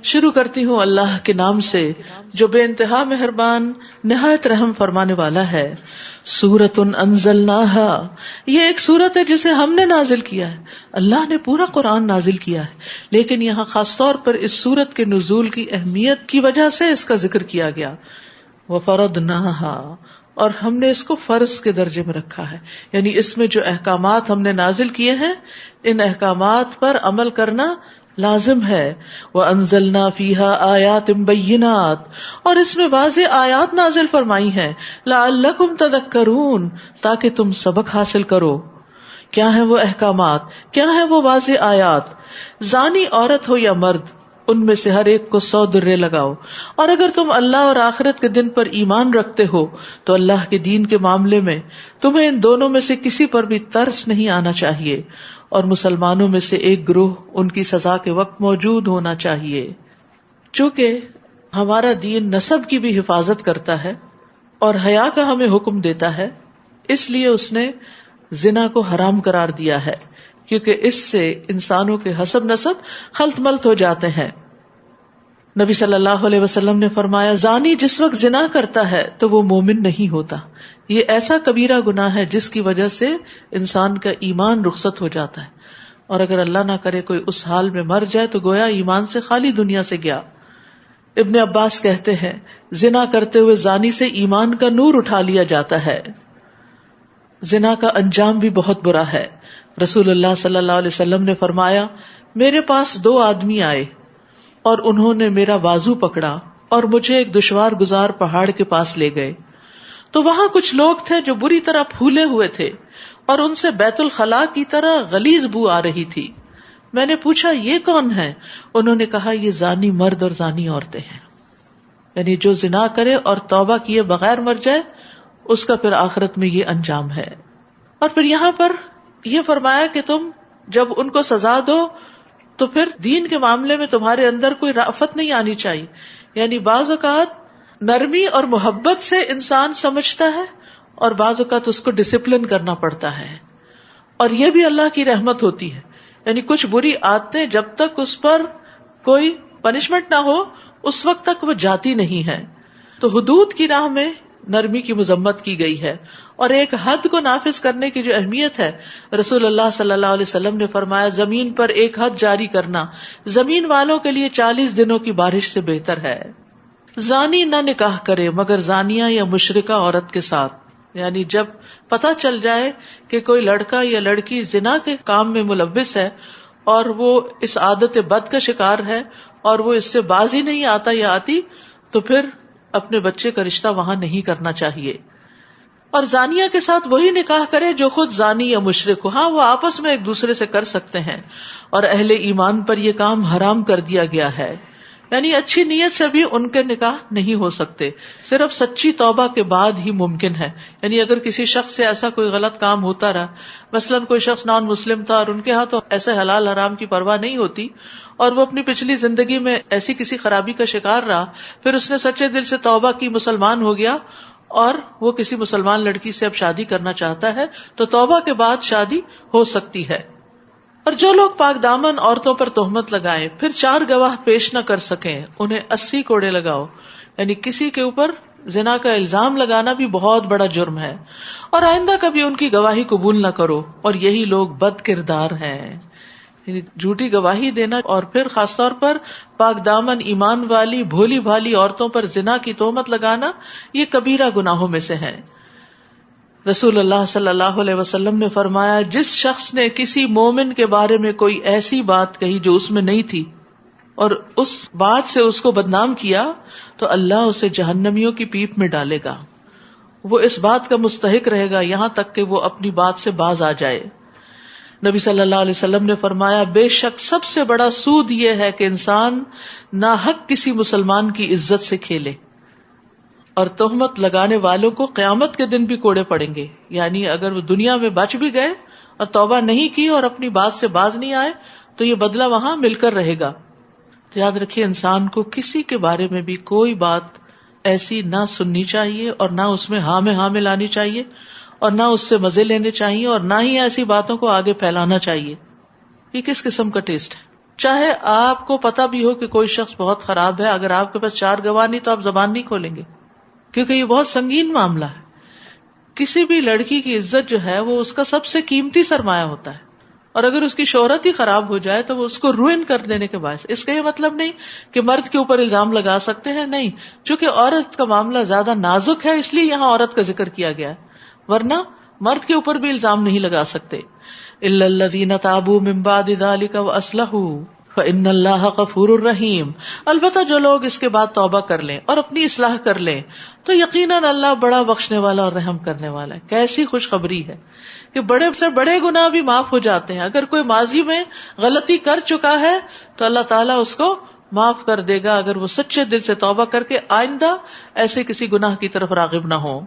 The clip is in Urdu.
شروع کرتی ہوں اللہ کے نام سے جو بے انتہا مہربان نہایت رحم فرمانے والا ہے. سورۃ انزلناہا، یہ ایک سورت ہے جسے ہم نے نازل کیا ہے. اللہ نے پورا قرآن نازل کیا ہے، لیکن یہاں خاص طور پر اس سورت کے نزول کی اہمیت کی وجہ سے اس کا ذکر کیا گیا. وفرضناہا، اور ہم نے اس کو فرض کے درجے میں رکھا ہے، یعنی اس میں جو احکامات ہم نے نازل کیے ہیں ان احکامات پر عمل کرنا لازم ہے. وَأَنزَلْنَا فِيهَا آيَاتٍ بَيِّنَاتٍ، اور اس میں واضح آیات نازل فرمائی ہیں. لَعَلَّكُمْ تَذَكَّرُونَ، تاکہ تم سبق حاصل کرو. کیا ہیں وہ احکامات، کیا ہیں وہ واضح آیات؟ زانی عورت ہو یا مرد، ان میں سے ہر ایک کو 100 درے لگاؤ. اور اگر تم اللہ اور آخرت کے دن پر ایمان رکھتے ہو تو اللہ کے دین کے معاملے میں تمہیں ان دونوں میں سے کسی پر بھی ترس نہیں آنا چاہیے، اور مسلمانوں میں سے ایک گروہ ان کی سزا کے وقت موجود ہونا چاہیے. چونکہ ہمارا دین نسب کی بھی حفاظت کرتا ہے اور حیا کا ہمیں حکم دیتا ہے، اس لیے اس نے زنا کو حرام قرار دیا ہے، کیونکہ اس سے انسانوں کے حسب نسب خلط ملط ہو جاتے ہیں. نبی صلی اللہ علیہ وسلم نے فرمایا، زانی جس وقت زنا کرتا ہے تو وہ مومن نہیں ہوتا. یہ ایسا کبیرہ گناہ ہے جس کی وجہ سے انسان کا ایمان رخصت ہو جاتا ہے، اور اگر اللہ نہ کرے کوئی اس حال میں مر جائے تو گویا ایمان سے خالی دنیا سے گیا. ابن عباس کہتے ہیں، زنا کرتے ہوئے زانی سے ایمان کا نور اٹھا لیا جاتا ہے. زنا کا انجام بھی بہت برا ہے. رسول اللہ صلی اللہ علیہ وسلم نے فرمایا، میرے پاس 2 آدمی آئے اور انہوں نے میرا بازو پکڑا اور مجھے ایک دشوار گزار پہاڑ کے پاس لے گئے. تو وہاں کچھ لوگ تھے جو بری طرح پھولے ہوئے تھے اور ان سے بیت الخلاء کی طرح غلیظ بو آ رہی تھی. میں نے پوچھا، یہ کون ہیں؟ انہوں نے کہا، یہ زانی مرد اور زانی عورتیں ہیں. یعنی جو زنا کرے اور توبہ کیے بغیر مر جائے اس کا پھر آخرت میں یہ انجام ہے. اور پھر یہاں پر یہ فرمایا کہ تم جب ان کو سزا دو تو پھر دین کے معاملے میں تمہارے اندر کوئی رأفت نہیں آنی چاہیے. یعنی بعض اوقات نرمی اور محبت سے انسان سمجھتا ہے اور بعض اوقات اس کو ڈسپلن کرنا پڑتا ہے، اور یہ بھی اللہ کی رحمت ہوتی ہے. یعنی کچھ بری عادتیں جب تک اس پر کوئی پنشمنٹ نہ ہو اس وقت تک وہ جاتی نہیں ہے. تو حدود کی راہ میں نرمی کی مذمت کی گئی ہے، اور ایک حد کو نافذ کرنے کی جو اہمیت ہے، رسول اللہ صلی اللہ علیہ وسلم نے فرمایا، زمین پر ایک حد جاری کرنا زمین والوں کے لیے 40 دنوں کی بارش سے بہتر ہے. زانی نہ نکاح کرے مگر زانیہ یا مشرکہ عورت کے ساتھ. یعنی جب پتہ چل جائے کہ کوئی لڑکا یا لڑکی زنا کے کام میں ملوث ہے اور وہ اس عادت بد کا شکار ہے اور وہ اس سے باز ہی نہیں آتا یا آتی، تو پھر اپنے بچے کا رشتہ وہاں نہیں کرنا چاہیے. اور زانیہ کے ساتھ وہی نکاح کرے جو خود زانی یا مشرک ہو. ہاں، وہ آپس میں ایک دوسرے سے کر سکتے ہیں، اور اہل ایمان پر یہ کام حرام کر دیا گیا ہے. یعنی اچھی نیت سے بھی ان کے نکاح نہیں ہو سکتے، صرف سچی توبہ کے بعد ہی ممکن ہے. یعنی اگر کسی شخص سے ایسا کوئی غلط کام ہوتا رہا، مثلاً کوئی شخص نان مسلم تھا اور ان کے ہاں تو ایسے حلال حرام کی پرواہ نہیں ہوتی، اور وہ اپنی پچھلی زندگی میں ایسی کسی خرابی کا شکار رہا، پھر اس نے سچے دل سے توبہ کی، مسلمان ہو گیا، اور وہ کسی مسلمان لڑکی سے اب شادی کرنا چاہتا ہے، تو توبہ کے بعد شادی ہو سکتی ہے. اور جو لوگ پاک دامن عورتوں پر تہمت لگائیں پھر 4 گواہ پیش نہ کر سکیں، انہیں 80 کوڑے لگاؤ. یعنی کسی کے اوپر زنا کا الزام لگانا بھی بہت بڑا جرم ہے، اور آئندہ کبھی ان کی گواہی قبول نہ کرو، اور یہی لوگ بد کردار ہیں. یعنی جھوٹی گواہی دینا اور پھر خاص طور پر پاک دامن ایمان والی بھولی بھالی عورتوں پر زنا کی تہمت لگانا یہ کبیرہ گناہوں میں سے ہے. رسول اللہ صلی اللہ علیہ وسلم نے فرمایا، جس شخص نے کسی مومن کے بارے میں کوئی ایسی بات کہی جو اس میں نہیں تھی اور اس بات سے اس کو بدنام کیا تو اللہ اسے جہنمیوں کی پیپ میں ڈالے گا. وہ اس بات کا مستحق رہے گا یہاں تک کہ وہ اپنی بات سے باز آ جائے. نبی صلی اللہ علیہ وسلم نے فرمایا، بے شک سب سے بڑا سود یہ ہے کہ انسان ناحق کسی مسلمان کی عزت سے کھیلے. اور تہمت لگانے والوں کو قیامت کے دن بھی کوڑے پڑیں گے. یعنی اگر وہ دنیا میں بچ بھی گئے اور توبہ نہیں کی اور اپنی بات سے باز نہیں آئے تو یہ بدلہ وہاں مل کر رہے گا. تو یاد رکھیے، انسان کو کسی کے بارے میں بھی کوئی بات ایسی نہ سننی چاہیے اور نہ اس میں ہاں میں ہاں ملانی چاہیے اور نہ اس سے مزے لینے چاہیے اور نہ ہی ایسی باتوں کو آگے پھیلانا چاہیے. یہ کس قسم کا ٹیسٹ ہے؟ چاہے آپ کو پتا بھی ہو کہ کوئی شخص بہت خراب ہے، اگر آپ کے پاس 4 گواہ نہیں تو آپ زبان نہیں کھولیں گے، کیونکہ یہ بہت سنگین معاملہ ہے. کسی بھی لڑکی کی عزت جو ہے وہ اس کا سب سے قیمتی سرمایہ ہوتا ہے، اور اگر اس کی شہرت ہی خراب ہو جائے تو وہ اس کو روئن کر دینے کے باعث. اس کا یہ مطلب نہیں کہ مرد کے اوپر الزام لگا سکتے ہیں، نہیں، چونکہ عورت کا معاملہ زیادہ نازک ہے اس لیے یہاں عورت کا ذکر کیا گیا ہے، ورنہ مرد کے اوپر بھی الزام نہیں لگا سکتے. الا الذین تابوا من بعد ذلک واصلحوا فإن اللہ غفور الرحیم. البتہ جو لوگ اس کے بعد توبہ کر لیں اور اپنی اصلاح کر لیں تو یقیناً اللہ بڑا بخشنے والا اور رحم کرنے والا ہے. کیسی خوشخبری ہے کہ بڑے سے بڑے گناہ بھی معاف ہو جاتے ہیں. اگر کوئی ماضی میں غلطی کر چکا ہے تو اللہ تعالیٰ اس کو معاف کر دے گا اگر وہ سچے دل سے توبہ کر کے آئندہ ایسے کسی گناہ کی طرف راغب نہ ہو.